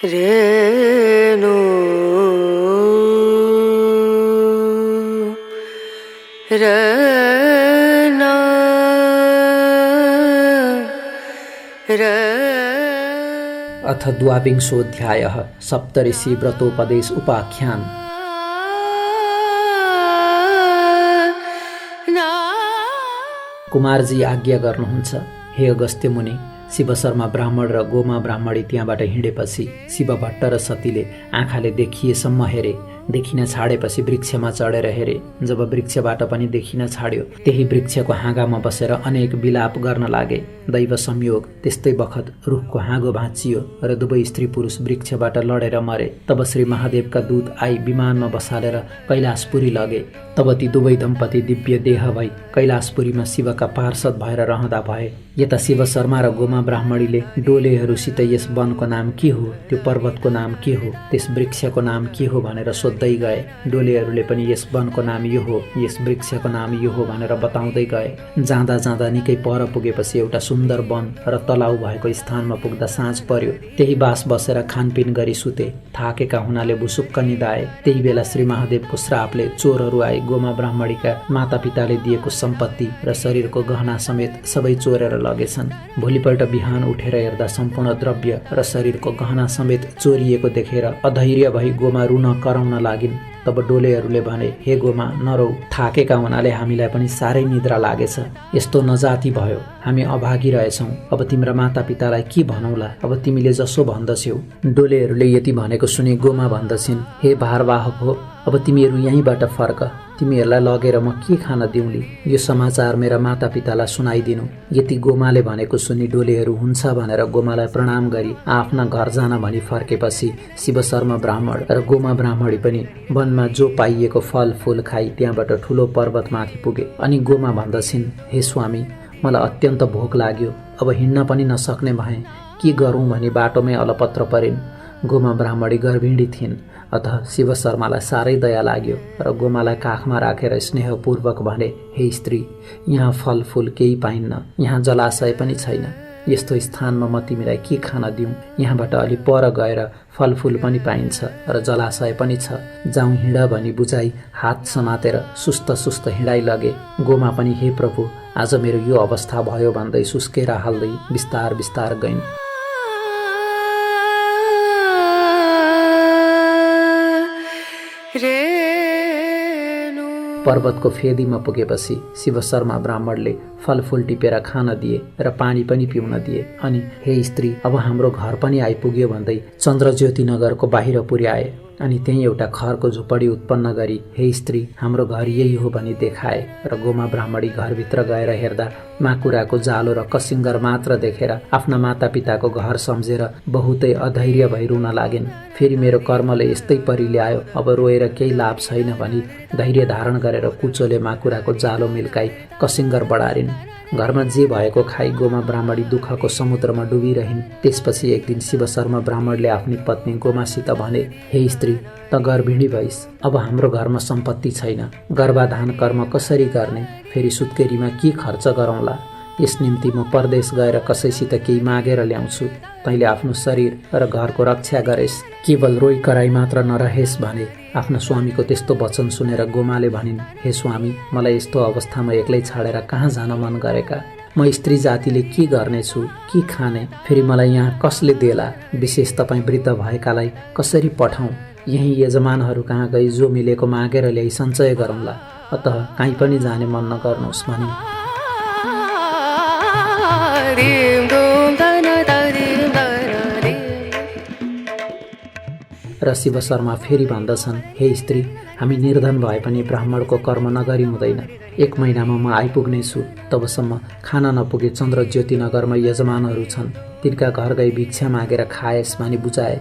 रेणु रना अथ द्वाविंशोऽध्यायः सप्तऋषि व्रतोपदेश उपाख्यान। कुमारजी आज्ञा गर्नुहुन्छ, हे अगस्त्य मुनि। शिव शर्मा ब्राह्मण र गोमा ब्राह्मणी त्यहाँबाट हिँडेपछि शिव भट्ट र सतीले आँखाले देखिएसम्म हेरे। देखिन छाडेपछि वृक्षमा चढेर हेरे। जब वृक्षबाट पनि देखिन छाड्यो, त्यही वृक्षको हाँगामा बसेर अनेक विलाप गर्न लागे। दैव संयोग त्यस्तै बखत रुखको हाँगो भाँचियो र दुवै स्त्री पुरुष वृक्षबाट लडेर मरे। तब श्री महादेवका दूत आई विमानमा बसालेर कैलाशपुरी लगे। तब ती दुवै दम्पति दिव्य देह भई कैलाशपुरीमा शिवका पार्षद भएर रहँदा भए। यता शिव शर्मा र गोमा ब्राह्मणीले डोलेहरूसित यस वनको नाम के हो, त्यो पर्वतको नाम के हो, त्यस वृक्षको नाम के हो भनेर सोध्दै गए। डोलेहरूले पनि यस वनको नाम यो हो, यस वृक्षको नाम यो हो भनेर बताउँदै गए। जाँदा जाँदा निकै पर पुगेपछि एउटा सुन्दर वन र तलाउ भएको स्थानमा पुग्दा साँझ पर्यो। त्यही बास बसेर खानपिन गरी सुते। थाकेका हुनाले भुसुक्क निदाए। त्यही बेला श्री महादेवको श्रापले चोरहरू आए। गोमा ब्राह्मणीका मातापिताले दिएको सम्पत्ति र शरीरको गहना समेत सबै चोरेर लगेछन्। भोलिपल्ट बिहान उठेर हेर्दा सम्पूर्ण द्रव्य र शरीरको गहना समेत चोरिएको देखेर अधैर्य भई गोमा रुन कराउन लागिन्। तब डोलेहरूले भने, हे गोमा, नरौ, थाकेका हुनाले हामीलाई पनि साह्रै निद्रा लागेछ। यस्तो नजाति भयो, हामी अभागी रहेछौँ। अब तिम्रा मातापितालाई के भनौला? अब तिमीले जसो भन्दछौ। डोलेहरूले यति भनेको सुनि गोमा भन्दछिन्, हे भारवाहक हो, अब तिमीहरू यहीँबाट फर्क। तिमीहरूलाई लगेर म के खान दिउँली? यो समाचार मेरा मातापितालाई सुनाइदिनु। यति गोमाले भनेको सुनि डोलेहरू हुन्छ भनेर गोमालाई प्रणाम गरी आफ्ना घर जान भनी फर्केपछि शिव शर्मा ब्राह्मण र गोमा ब्राह्मणी पनि वनमा जो पाइएको फल फूल खाई त्यहाँबाट ठुलो पर्वतमाथि पुगे। अनि गोमा भन्दछिन्, हे स्वामी, मलाई अत्यन्त भोक लाग्यो। अब हिँड्न पनि नसक्ने भएँ। के गरौँ भनी बाटोमै अलपत्र परिन्। गोमा ब्राह्मणी गर्भिणी थिइन्। अतः शिव शर्मालाई साह्रै दया लाग्यो र गोमालाई काखमा राखेर स्नेहपूर्वक भने, हे स्त्री, यहाँ फलफूल केही पाइन्न, यहाँ जलाशय पनि छैन। यस्तो स्थानमा म तिमीलाई के खान दिउँ? यहाँबाट अलि पर गएर फलफूल पनि पाइन्छ र जलाशय पनि छ। जाउँ हिँड भनी बुझाई हात समातेर सुस्त सुस्त हिँडाइ लगे। गोमा पनि, हे प्रभु, आज मेरो यो अवस्था भयो भन्दै सुस्केर हाल्दै बिस्तार बिस्तार गइन्। पर्वतको फेदीमा पुगेपछि शिव शर्मा ब्राह्मणले फलफूल टिपेर खान दिए र पानी पनि पिउन दिए। अनि, हे स्त्री, अब हाम्रो घर पनि आइपुग्यो भन्दै चन्द्रज्योति नगरको बाहिर पुर्याए। अनि त्यही एउटा खरको झुपडी उत्पन्न गरी, हे स्त्री, हाम्रो घर यही हो भनी देखाए। र गोमा ब्राह्मणी घरभित्र गएर हेर्दा माकुराको जालो र कसिङ्गर मात्र देखेर आफ्ना मातापिताको घर सम्झेर बहुतै अधैर्य भई रुन लागिन्। फेरि मेरो कर्मले यस्तै परिल्यायो, अब रोएर केही लाभ छैन भनी धैर्य धारण गरेर कुचोले माकुराको जालो मिल्काई कसिङ्गर बढारिन्। घरमा जे भएको खाई गोमा ब्राह्मणी दुःखको समुद्रमा डुबिरहिन्। त्यसपछि एक दिन शिव शर्मा ब्राह्मणले आफ्नी पत्नी गोमासित भने, हे स्त्री, त गर्भिणी भइस्। अब हाम्रो घरमा सम्पत्ति छैन। गर्भाधान कर्म कसरी गर्ने? फेरि सुत्केरीमा के खर्च गरौँला? यस निम्ति म परदेश गएर कसैसित केही मागेर ल्याउँछु। तैँले आफ्नो शरीर र घरको रक्षा गरेस्, केवल रोइ कराई मात्र नरहेस् भने। आफ्ना स्वामीको त्यस्तो वचन सुनेर गोमाले भनिन्, हे स्वामी, मलाई यस्तो अवस्थामा एक्लै छाडेर कहाँ जान मन गरेका? म स्त्री जातिले के गर्नेछु? के खाने? फेरि मलाई यहाँ कसले देला? विशेष तपाईँ वृद्ध भएकालाई कसरी पठाउँ? यही यजमानहरू कहाँ गई जो मिलेको मागेर ल्याई सञ्चय गरौँला। अतः कहीँ पनि जाने मन नगर्नुहोस् भनिन्। र शिव शर्मा फेरि भन्दछन्, हे स्त्री, हामी निर्धन भए पनि ब्राह्मणको कर्म नगरी हुँदैन। 1 महिनामा म आइपुग्नेछु। तबसम्म खाना नपुगे चन्द्रज्योति नगरमा यजमानहरू छन्, तिनका घर गई भिक्षा मागेर खाएस् भनी बुझाए।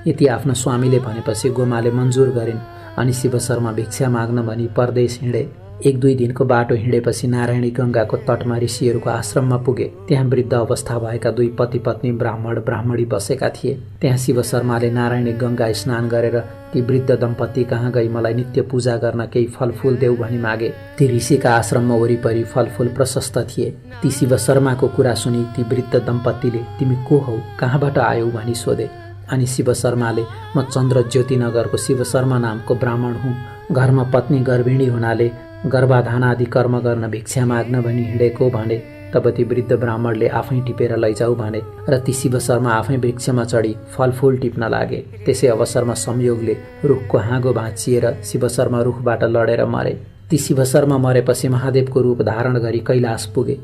यति आफ्ना स्वामीले भनेपछि गोमाले मन्जुर गरिन्। अनि शिव शर्मा भिक्षा माग्न भनी परदेश हिँडे। 1-2 दिनको बाटो हिँडेपछि नारायणी गङ्गाको तटमा ऋषिहरूको आश्रममा पुगे। त्यहाँ वृद्ध अवस्था भएका 2 पति पत्नी ब्राह्मण ब्राह्मणी बसेका थिए। त्यहाँ शिव शर्माले नारायणी गङ्गा स्नान गरेर ती वृद्ध दम्पति कहाँ गई मलाई नित्य पूजा गर्न केही फलफूल देऊ भनी मागे। ती ऋषिका आश्रममा वरिपरि फलफूल प्रशस्त थिए। ती शिव शर्माको कुरा सुनि ती वृद्ध दम्पतिले, तिमी को हौ, कहाँबाट आयौ भनी सोधे। अनि शिव शर्माले म चन्द्रज्योति नगरको शिव शर्मा नामको ब्राह्मण हुँ, घरमा पत्नी गर्भिणी हुनाले गर्भाधान आदि कर्म गर्न भिक्षा माग्न भनी हिँडेको भने। तब ती वृद्ध ब्राह्मणले आफै टिपेर लैजाऊ भने र ती शिव शर्मा आफै वृक्षमा चढी फलफुल टिप्न लागे। त्यसै अवसरमा संयोगले रुखको हाँगो भाँचिएर शिव शर्मा रुखबाट लडेर मरे। ती शिव शर्मा मरेपछि महादेवको रूप धारण गरी कैलाश पुगे।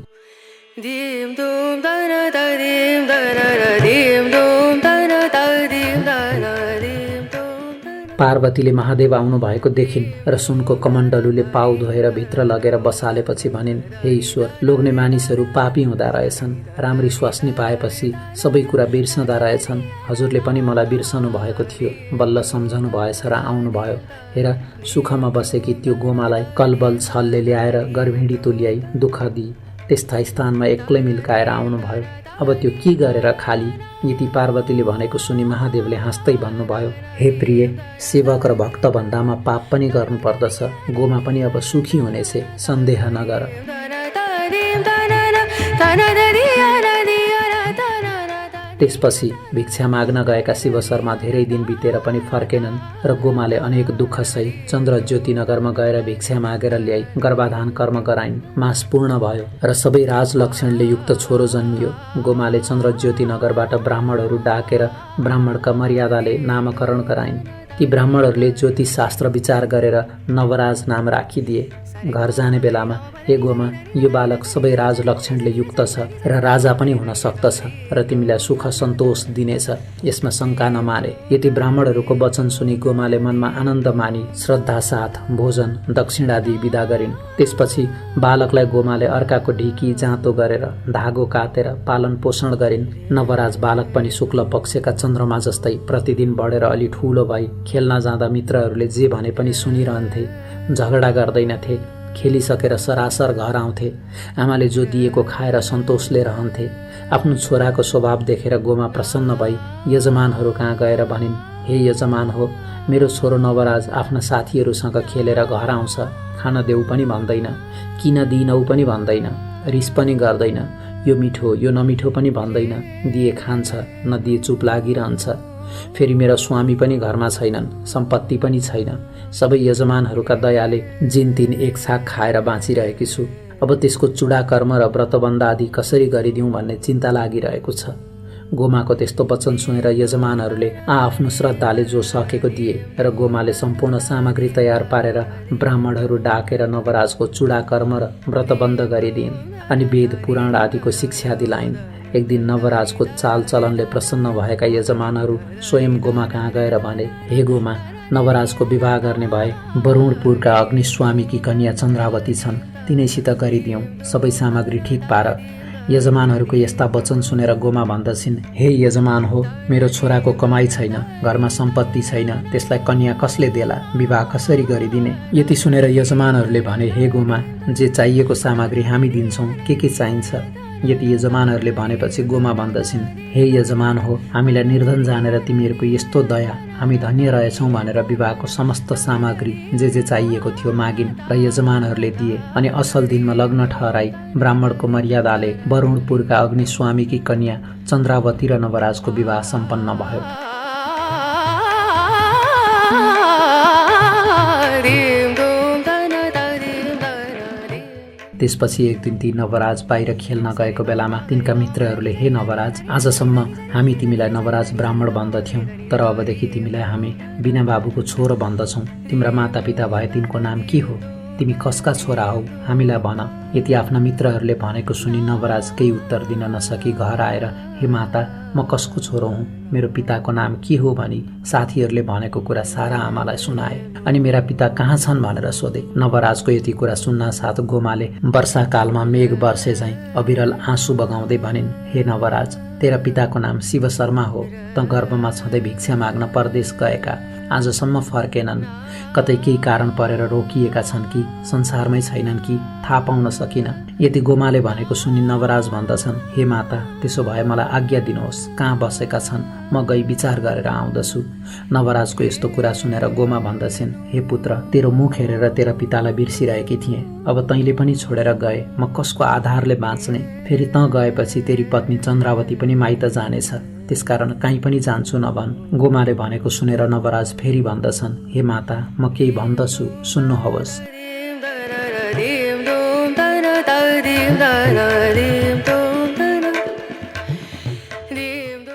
पार्वतीले महादेव आउनु भएको देखिन् र सुनको कमण्डलुले पाउ धोएर भित्र लगेर बसालेपछि भनिन्, हे ईश्वर, लोग्ने मानिसहरू पापी हुँदा रहेछन्। राम्री स्वास्नी पाएपछि सबै कुरा बिर्सँदा रहेछन्। हजुरले पनि मलाई बिर्सनु भएको थियो, बल्ल सम्झनु भएछ र आउनुभयो। हेर, सुखमा बसेकी त्यो गोमालाई कलबल छलले ल्याएर गर्भिणी तुल्याई दुःख दिई त्यस्ता स्थानमा एक्लै मिल्काएर आउनुभयो। अब त्यो के गरेर खाली? यति पार्वतीले भनेको सुनि महादेवले हाँस्दै भन्नुभयो, हे प्रिय, सेवक र भक्त भन्दामा पाप पनि गर्नुपर्दछ। गोमा पनि अब सुखी हुनेछ, सन्देह नगर। त्यसपछि भिक्षा माग्न गएका शिव शर्मा धेरै दिन बितेर पनि फर्केनन् र गोमाले अनेक दुःख सही चन्द्रज्योति नगरमा गएर भिक्षा मागेर ल्याई गर्भाधान कर्म गराइन्। मास पूर्ण भयो र सबै राजलक्षणले युक्त छोरो जन्मियो। गोमाले चन्द्रज्योति नगरबाट ब्राह्मणहरू डाकेर ब्राह्मणका मर्यादाले नामकरण गराइन्। ती ब्राह्मणहरूले ज्योतिष शास्त्र विचार गरेर नवराज नाम राखिदिए। घर जाने बेलामा, हे गोमा, यो बालक सबै राजलक्षणले युक्त छ र राजा पनि हुन सक्दछ र तिमीलाई सुख सन्तोष दिनेछ, यसमा शङ्का नमाने। यति ब्राह्मणहरूको वचन सुनि गोमाले मनमा आनन्द मानी श्रद्धा साथ भोजन दक्षिणादि विदा गरिन्। त्यसपछि बालकलाई गोमाले अर्काको ढिकी जाँतो गरेर धागो काटेर पालन पोषण गरिन्। नवराज बालक पनि शुक्ल पक्षका चन्द्रमा जस्तै प्रतिदिन बढेर अलि ठुलो भई खेल्न जाँदा मित्रहरूले जे भने पनि सुनिरहन्थे, झगडा गर्दैनथे। खेलिसकेर सरासर घर आउँथे। आमाले जो दिएको खाएर सन्तोषले रहन्थे। आफ्नो छोराको स्वभाव देखेर गोमा प्रसन्न भई यजमानहरू कहाँ गएर भनिन्, हे यजमान हो, मेरो छोरो नवराज आफ्ना साथीहरूसँग खेलेर घर आउँछ, खान देऊ पनि भन्दैन, किन दिनौ पनि भन्दैन, रिस पनि गर्दैन, यो मिठो यो नमिठो पनि भन्दैन, दिए खान्छ, नदिए चुप लागिरहन्छ। फेरि मेरा स्वामी पनि घरमा छैनन्, सम्पत्ति पनि छैन। सबै यजमानहरूका दयाले जिनतिन एक साग खाएर बाँचिरहेकी छु। अब त्यसको चुडा कर्म र व्रतबन्ध आदि कसरी गरिदिउँ भन्ने चिन्ता लागिरहेको छ। गोमाको त्यस्तो वचन सुनेर यजमानहरूले आफ्नो श्रद्धाले जो सकेको दिए र गोमाले सम्पूर्ण सामग्री तयार पारेर ब्राह्मणहरू डाकेर नवराजको चुडा कर्म र व्रतबन्ध गरिदिइन् अनि वेद पुराण आदिको शिक्षा दिलाइन्। एक दिन नवराजको चाल चलनले प्रसन्न भएका यजमानहरू स्वयं गोमा कहाँ गएर भने, हे गोमा, नवराजको विवाह गर्ने भए वरुणपुरका अग्निस्वामीकी कन्या चन्द्रावती छन्, तिनैसित गरिदिउँ, सबै सामग्री ठिक पार। यजमानहरूको यस्ता वचन सुनेर गोमा भन्दछिन्, हे यजमान हो, मेरो छोराको कमाई छैन, घरमा सम्पत्ति छैन, त्यसलाई कन्या कसले देला, विवाह कसरी गरिदिने? यति सुनेर यजमानहरूले भने, हे गोमा, जे चाहिएको सामग्री हामी दिन्छौँ, के चाहिन्छ? यति यजमानहरूले भनेपछि गोमा भन्दछिन्, हे यजमान हो, हामीलाई निर्धन जानेर तिमीहरूको यस्तो दया, हामी धन्य रहेछौँ भनेर विवाहको समस्त सामग्री जे चाहिएको थियो मागिन् र यजमानहरूले दिए। अनि असल दिनमा लग्न ठहराई ब्राह्मणको मर्यादाले वरुणपुरका अग्निस्वामीकी कन्या चन्द्रावती र नवराजको विवाह सम्पन्न भयो। त्यसपछि एक दिन ती नवराज बाहिर खेल्न गएको बेलामा तिनका मित्रहरूले, हे नवराज, आजसम्म हामी तिमीलाई नवराज ब्राह्मण भन्दथ्यौँ, तर अबदेखि तिमीलाई हामी बिना बाबुको छोरो भन्दछौँ। तिम्रा मातापिता भए तिनको नाम के हो? तिमी कसका छोरा हौ? हामीलाई भन। यति आफ्ना मित्रहरूले भनेको सुनि नवराज केही उत्तर दिन नसकी घर आएर, हे माता, म कसको छोरो हुँ, मेरो पिताको नाम के हो भनी साथीहरूले भनेको कुरा सारा आमालाई सुनाए। अनि मेरा पिता कहाँ छन् भनेर सोधे। नवराजको यति कुरा सुन्न साथ गोमाले वर्षाकालमा मेघ वर्षे झैँ अविरल आँसु बगाउँदै भनिन्, हे नवराज, तेरा पिताको नाम शिव शर्मा हो। त गर्भमा छँदै भिक्षा माग्न परदेश गएका, आजसम्म फर्केनन्। कतै केही कारण परेर रोकिएका छन् कि संसारमै छैनन् कि थाहा पाउन सकिन। यति गोमाले भनेको सुनि नवराज भन्दछन्, हे माता, त्यसो भए मलाई आज्ञा दिनुहोस्, कहाँ बसेका छन्, म गई विचार गरेर आउँदछु। नवराजको यस्तो कुरा सुनेर गोमा भन्दछिन्, हे पुत्र, तेरो मुख हेरेर तेरा पितालाई बिर्सिरहेकी थिएँ, अब तैँले पनि छोडेर गए, म कसको आधारले बाँच्ने? फेरि तँ गएपछि तेरी पत्नी चन्द्रावती पनि माइत जानेछ, त्यसकारण कहीँ पनि जान्छु नभन्। गोमाले भनेको सुनेर नवराज फेरि भन्दछन्, हे माता, म केही भन्दछु, सुन्नुहोस्।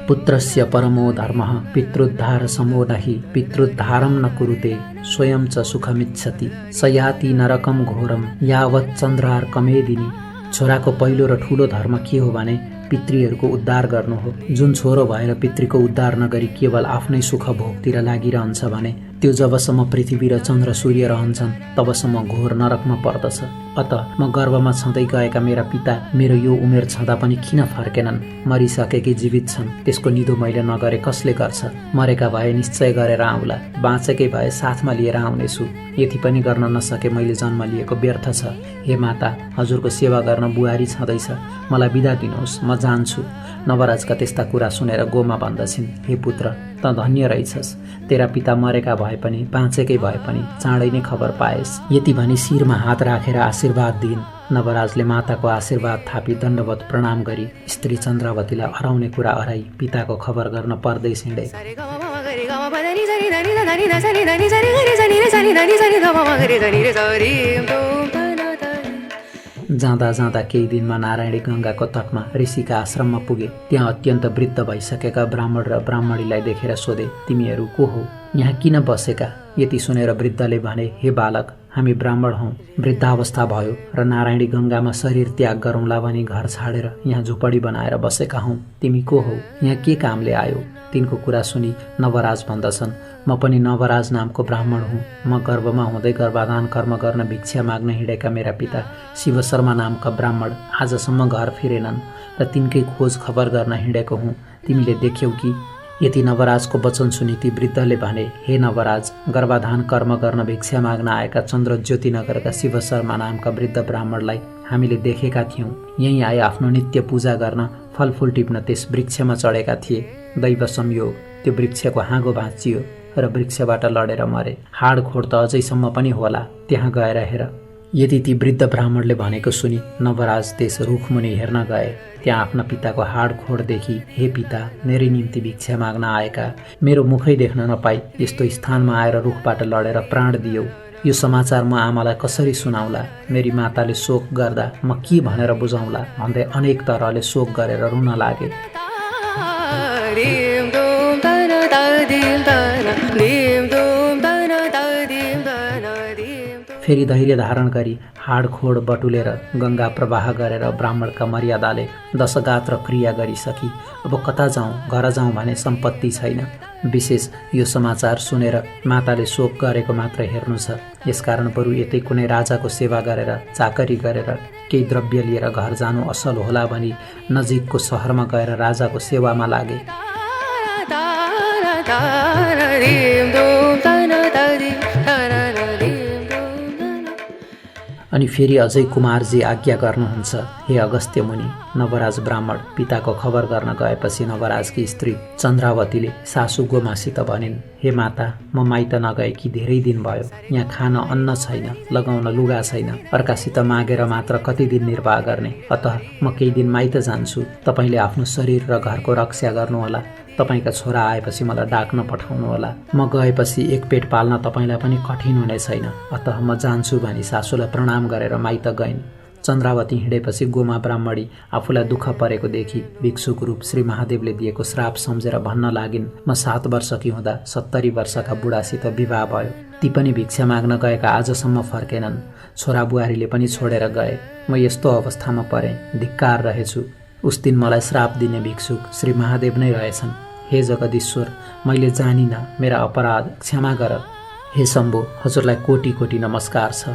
पुत्रस्य परमो धर्मः पितृद्धार समो नहि पितृद्धारं न कुरुते स्वयं च सुखमिच्छति सयाति नरकम घोरम यावत् चन्द्रार्कमेदिनी। छोराको पहिलो र ठूलो धर्म के हो भने पितृहरूको उद्धार गर्नु हो। जुन छोरो भएर पितृको उद्धार नगरी केवल आफ्नै सुख भोगतिर लागिरहन्छ भने त्यो जबसम्म पृथ्वी र चन्द्र सूर्य रहन्छन् तबसम्म घोर नरकमा पर्दछ। अत म गर्भमा छँदै गएका मेरा पिता मेरो यो उमेर छँदा पनि किन फर्केनन्? मरिसकेकी जीवित छन्, त्यसको निदो मैले नगरे कसले गर्छ? मरेका भए निश्चय गरेर आउँला, बाँचेकै भए साथमा लिएर आउनेछु। यति पनि गर्न नसके मैले जन्म लिएको व्यर्थ छ। हे माता, हजुरको सेवा गर्न बुहारी छँदैछ, मलाई बिदा दिनुहोस्, म जान्छु। नवराजका त्यस्ता कुरा सुनेर गोमा भन्दछिन्, हे पुत्र, त धन्य रहेछस्, तेरा पिता मरेका भए पनि बाँचेकै भए पनि चाँडै नै खबर पाएस्। यति भनी शिरमा हात राखेर आशीर्वाद दिइन्। नवराजले माताको आशीर्वाद थापी दण्डवत प्रणाम गरी स्त्री चन्द्रावतीलाई हराउने कुरा हराई पिताको खबर गर्न परदेश हिँडे। जाँदा जाँदा केही दिनमा नारायणी गङ्गाको तटमा ऋषिका आश्रममा पुगे। त्यहाँ अत्यन्त वृद्ध भइसकेका ब्राह्मण र ब्राह्मणीलाई देखेर सोधे, तिमीहरू को हो? यहाँ किन बसेका? यति सुनेर वृद्धले भने, हे बालक, हामी ब्राह्मण हौँ। वृद्धावस्था भयो र नारायणी गङ्गामा शरीर त्याग गरौँला भनी घर छाडेर यहाँ झुपडी बनाएर बसेका हौँ। तिमी को हौ? यहाँ के कामले आयो? तिनको कुरा सुनि नवराज भन्दछन्, म पनि नवराज नामको ब्राह्मण हुँ। म गर्भमा हुँदै गर्भाधान कर्म गर्न भिक्षा माग्न हिँडेका मेरा पिता शिव शर्मा नामका ब्राह्मण आजसम्म घर फिरेनन् र तिनकै खोज खबर गर्न हिँडेको हुँ। तिमीले देख्यौ कि? यति नवराजको वचन सुनि ती वृद्धले भने, हे नवराज, गर्भाधान कर्म गर्न भिक्षा माग्न आएका चन्द्रज्योति नगरका शिव शर्मा नामका वृद्ध ब्राह्मणलाई हामीले देखेका थियौँ। यहीँ आए आफ्नो नित्य पूजा गर्न फलफुल टिप्न त्यस वृक्षमा चढेका थिए। दैव संयोग, त्यो वृक्षको हाँगो भाँचियो र वृक्षबाट लडेर मरे। हाड खोड त अझैसम्म पनि होला, त्यहाँ गएर हेर। यदि ती वृद्ध ब्राह्मणले भनेको सुनि नवराज त्यस रुखमुनि हेर्न गए। त्यहाँ आफ्ना पिताको हाड खोड देखि, हे पिता, मेरै निम्ति भिक्षा माग्न आएका मेरो मुखै देख्न नपाई यस्तो स्थानमा आएर रुखबाट लडेर प्राण दियौ। यो समाचार म आमालाई कसरी सुनाउला? मेरी माताले शोक गर्दा म के भनेर बुझाउला भन्दै अनेक तरहले शोक गरेर रुन लागे। फेरि धैर्य धारण गरी हाड खोड बटुलेर गङ्गा प्रवाह गरेर ब्राह्मणका मर्यादाले दशगात्र क्रिया गरिसकी। अब कता जाउँ, घर जाउँ भने सम्पत्ति छैन। विशेष यो समाचार सुनेर माताले शोक गरेको मात्र हेर्नु छ। यसकारण बरु यतै कुनै राजाको सेवा गरेर चाकरी गरेर केही द्रव्य लिएर घर जानु असल होला भनी नजिकको सहरमा गएर राजाको सेवामा लागे। अनि फेरि अझै कुमारजी आज्ञा गर्नुहुन्छ, हे अगस्त्य मुनि। नवराज ब्राह्मण पिताको खबर गर्न गएपछि नवराजकी स्त्री चन्द्रावतीले सासू गोमासित भनिन्, हे माता, म माइत नगएकी धेरै दिन भयो। यहाँ खान अन्न छैन, लगाउन लुगा छैन, अर्कासित मागेर मात्र कति दिन निर्वाह गर्ने। अतः म केही दिन माइत जान्छु। तपाईँले आफ्नो शरीर र घरको रक्षा गर्नुहोला। तपाईँका छोरा आएपछि मलाई डाक्न पठाउनुहोला। म गएपछि एक पेट पाल्न तपाईँलाई पनि कठिन हुने छैन। अतः म जान्छु भनी सासूलाई प्रणाम गरेर माइत गइन्। चन्द्रावती हिँडेपछि गोमा ब्राह्मणी आफूलाई दुःख परेको देखि भिक्षुक रूप श्री महादेवले दिएको श्राप सम्झेर भन्न लागिन्, म 7 वर्षकी हुँदा 70 वर्षका बुढासित विवाह भयो। ती पनि भिक्षा माग्न गएका आजसम्म फर्केनन्। छोरा बुहारीले पनि छोडेर गए। म यस्तो अवस्थामा परेँ, धिक्कार रहेछु। उस दिन मलाई श्राप दिने भिक्षुक श्री महादेव नै रहेछन्। हे जगदीश्वर, मैले जानिन, मेरा अपराध क्षमा गर। हे शम्भो, हजुरलाई कोटी कोटी नमस्कार छ।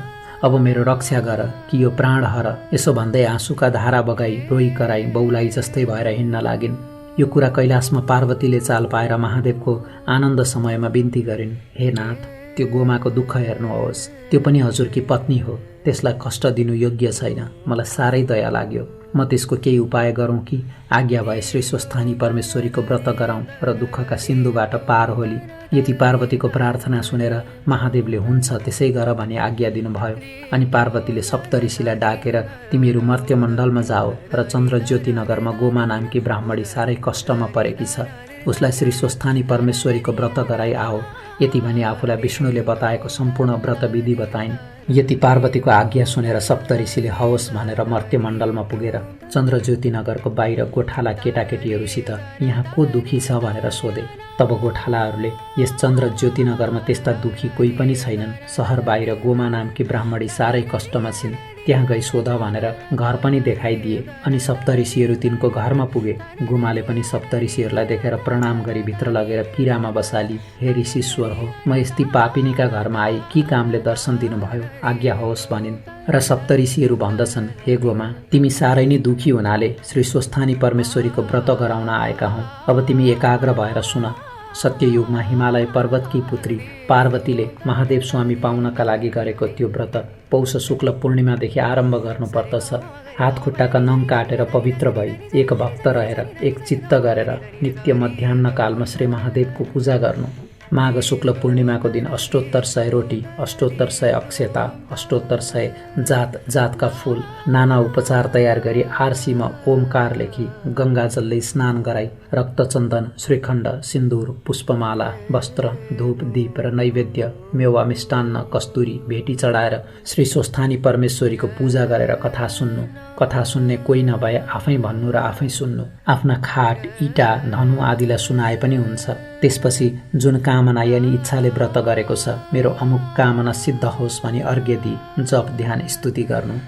अब मेरो रक्षा गर कि यो प्राण हर। यसो भन्दै आँसुका धारा बगाई रोई कराई बौलाई जस्तै भएर हिँड्न लागिन्। यो कुरा कैलाशमा पार्वतीले चाल पाएर महादेवको आनन्द समयमा बिन्ती गरिन्, हे नाथ, त्यो गोमाको दुःख हेर्नुहोस्। त्यो पनि हजुरकी पत्नी हो, त्यसलाई कष्ट दिनु योग्य छैन। मलाई साह्रै दया लाग्यो। म त्यसको केही उपाय गरौँ कि आज्ञा भए श्री स्वस्थानी परमेश्वरीको व्रत गराउँ र दुःखका सिन्धुबाट पार होली। यति पार्वतीको प्रार्थना सुनेर महादेवले हुन्छ त्यसै गर भनी आज्ञा दिनुभयो। अनि पार्वतीले सप्तऋषिलाई डाकेर तिमीहरू मर्त्यमण्डलमा जाओ र चन्द्रज्योति नगरमा गोमा नामकी ब्राह्मणी साह्रै कष्टमा परेकी छ, उसलाई श्री स्वस्थानी परमेश्वरीको व्रत गराई आओ। यति भनी आफूलाई विष्णुले बताएको सम्पूर्ण व्रतविधि बताइन्। यति पार्वतीको आज्ञा सुनेर सप्तऋषिले हवस् भनेर मर्त्यमण्डलमा पुगेर चन्द्रज्योति नगरको बाहिर गोठाला केटाकेटीहरूसित यहाँ को दुखी छ भनेर सोधे। तब गोठालाहरूले यस चन्द्रज्योति नगरमा त्यस्ता दुखी कोही पनि छैनन्, सहर बाहिर गोमा नामकी ब्राह्मणी साह्रै कष्टमा छिन्, त्यहाँ गई सोध भनेर घर पनि देखाइदिए। अनि सप्तऋषिहरू तिनको घरमा पुगे। गोमाले पनि सप्तऋषिहरूलाई देखेर प्रणाम गरी भित्र लगेर पिरामा बसाली, हे ऋषिश्वर हो, म यस्ती पापिनीका घरमा आई के कामले दर्शन दिनुभयो, आज्ञा होस् भनिन्। र सप्तऋषिहरू भन्दछन्, हे गोमा, तिमी साह्रै नै दुखी हुनाले श्री स्वस्थानी परमेश्वरीको व्रत गराउन आएका हौ। अब तिमी एकाग्र भएर सुन। सत्ययुगमा हिमालय पर्वतकी पुत्री पार्वतीले महादेव स्वामी पाउनका लागि गरेको त्यो व्रत पौष शुक्ल पूर्णिमादेखि आरम्भ गर्नुपर्दछ। हात खुट्टाका नङ काटेर पवित्र भई एक भक्त रहेर एक चित्त गरेर नित्य मध्याह्न कालमा श्री महादेवको पूजा गर्नु। माघ शुक्ल पूर्णिमाको दिन अष्टोत्तर 100 रोटी, अष्टोत्तर 100 अक्षता, अष्टोत्तर 100 जात जातका फूल, नाना उपचार तयार गरी आरसीमा ओमकार लेखी गङ्गाजलले स्नान गराई रक्तचन्दन, श्रीखण्ड, सिन्दूर, पुष्पमाला, वस्त्र, धूप, दीप र नैवेद्य, मेवा, मिष्टान्न, कस्तुरी भेटी चढाएर श्री स्वस्थानी परमेश्वरीको पूजा गरेर कथा सुन्नु। कथा सुन्ने कोही नभए आफै भन्नु र आफै सुन्नु। आफ्ना खाट, इटा, धनु आदिलाई सुनाए पनि हुन्छ। त्यसपछि जुन कामना यानि इच्छाले व्रत गरेको छ, मेरो अमुक कामना सिद्ध होस् भनी अर्घ्य दिई जप ध्यान स्तुति गर्नु।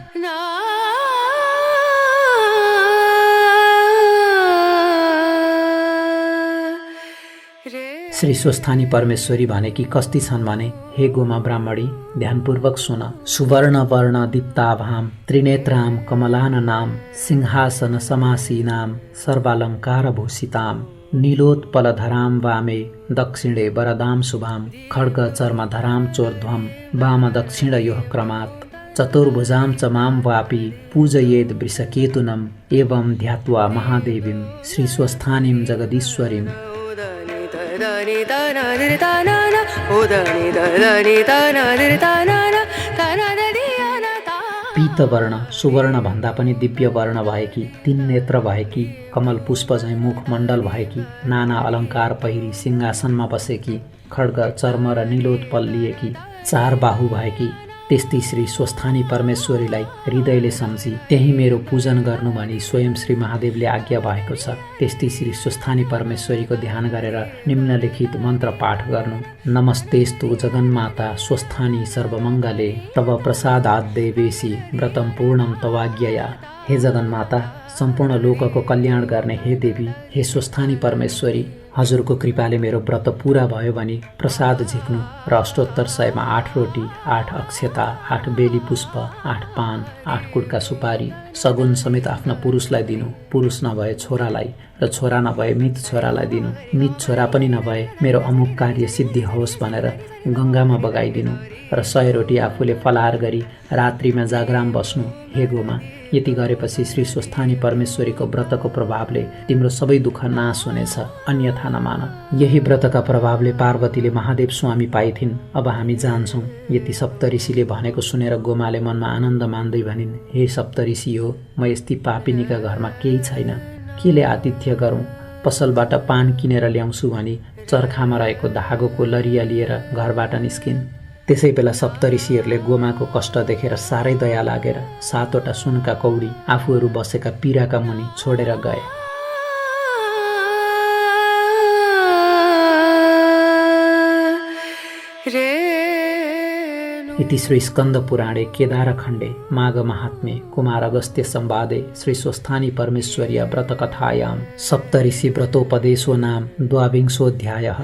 श्री स्वस्थानी परमेश्वरी भनेकी कस्ती छन् भने, हे गोमा ब्राह्मणी, ध्यानपूर्वक सुन। सुवर्ण वर्ण दीप्ताभाम त्रिनेत्राम कमलाननाम सिंहासन समासीनाम सर्वालङ्कार भूषिताम नीलोत्पलधराम वामे दक्षिणे वरदाम शुभाम खड्ग चर्मधराम चोर्ध्वम वाम दक्षिणयोः क्रमात् चतुर्भुजां च मां वापि पूजयेद् वृषकेतुनम् एवं ध्यात्वा महादेवीं श्री स्वस्थानीं जगदीश्वरीम्। पीतवर्ण सुवर्ण भन्दा पनि दिव्य वर्ण भएकी, 3 नेत्र भएकी, कमल पुष्प झैं मुख मण्डल भएकी, नाना अलङ्कार पहिरी सिंहासनमा बसेकी, खड्ग चर्म र नीलोत्पल लिएकी, 4 बाहु भएकी त्यस्ती श्री स्वस्थानी परमेश्वरीलाई हृदयले सम्झी त्यही मेरो पूजन गर्नु भनी स्वयं श्री महादेवले आज्ञा भएको छ। त्यस्ती श्री स्वस्थानी परमेश्वरीको ध्यान गरेर निम्नलिखित मन्त्र पाठ गर्नु। नमस्तेस्तु जगन्माता स्वस्थानी सर्वमङ्गले तव प्रसादात् देवेशी व्रतम पूर्णम तवाज्ञया। हे जगन्माता, सम्पूर्ण लोकको कल्याण गर्ने हे देवी, हे स्वस्थानी परमेश्वरी, हजुरको कृपाले मेरो व्रत पूरा भयो भने प्रसाद झिक्नु र अष्टोत्तर 100मा 8 रोटी, 8 अक्षता, 8 बेली पुष्प, 8 पान, 8 कुड्का सुपारी सगुन समेत आफ्ना पुरुषलाई दिनु। पुरुष नभए छोरालाई र छोरा नभए मित छोरालाई दिनु। मित छोरा पनि नभए मेरो अमुक कार्य सिद्धि होस् भनेर गङ्गामा बगाइदिनु र 100 रोटी आफूले फलाहार गरी रात्रिमा जागराम बस्नु। हे गोमा, यति गरेपछि श्री स्वस्थानी परमेश्वरीको व्रतको प्रभावले तिम्रो सबै दुःख नाश हुनेछ, अन्यथा नमान। यही व्रतका प्रभावले पार्वतीले महादेव स्वामी पाइथिन्। अब हामी जान्छौँ। यति सप्तऋषिले भनेको सुनेर गोमाले मनमा आनन्द मान्दै भनिन्, हे सप्तऋषि हो, म यस्ती पापिनीका घरमा केही छैन, केले आतिथ्य गरौँ? पसलबाट पान किनेर ल्याउँछु भनी चर्खामा रहेको धागोको लरिया लिएर घरबाट निस्किन्। त्यसै बेला सप्तऋषिहरूले गोमाको कष्ट देखेर साह्रै दया लागेर 7वटा सुनका कौडी आफूहरू बसेका पिराका मुनि छोडेर गए। इति श्री स्कन्द पुराणे केदारखण्डे माघ महात्म्ये कुमार अगस्त्य संवादे श्री स्वस्थानी परमेश्वर्या व्रतकथायां सप्तऋषि व्रतोपदेशो नाम 12 अध्यायः।